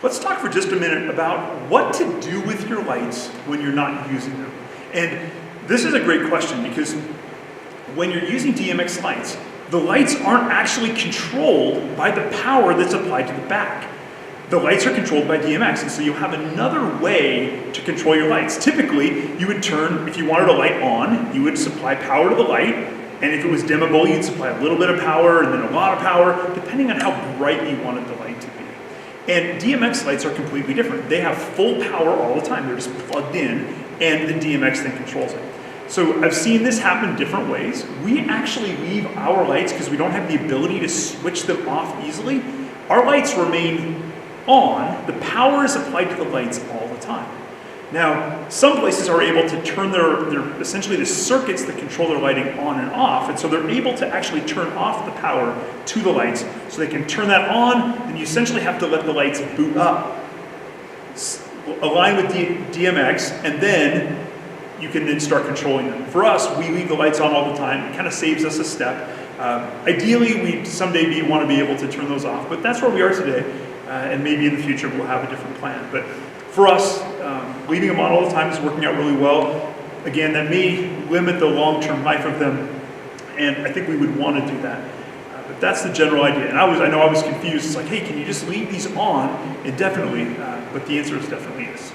Let's talk for just a minute about what to do with your lights when you're not using them. And this is a great question because when you're using DMX lights, the lights aren't actually controlled by the power that's applied to the back. The lights are controlled by DMX, and so you have another way to control your lights. Typically, you would turn, if you wanted a light on, you would supply power to the light, and if it was dimmable, you'd supply a little bit of power and then a lot of power, depending on how bright you wanted the light to be. And DMX lights are completely different. They have full power all the time. They're just plugged in, and the DMX then controls it. So I've seen this happen different ways. We actually leave our lights, because we don't have the ability to switch them off easily, our lights remain on. The power is applied to the lights all the time. Now, some places are able to turn their essentially the circuits that control their lighting on and off, and so they're able to actually turn off the power to the lights, so they can turn that on, and you essentially have to let the lights boot up, align with DMX, and then you can then start controlling them. For us, we leave the lights on all the time. It kind of saves us a step. Ideally, we someday want to be able to turn those off, but that's where we are today. And maybe in the future we'll have a different plan. But for us, leaving them on all the time is working out really well. Again, that may limit the long-term life of them, and I think we would want to do that. But that's the general idea. And I know I was confused. It's like, hey, can you just leave these on indefinitely? But the answer is definitely yes.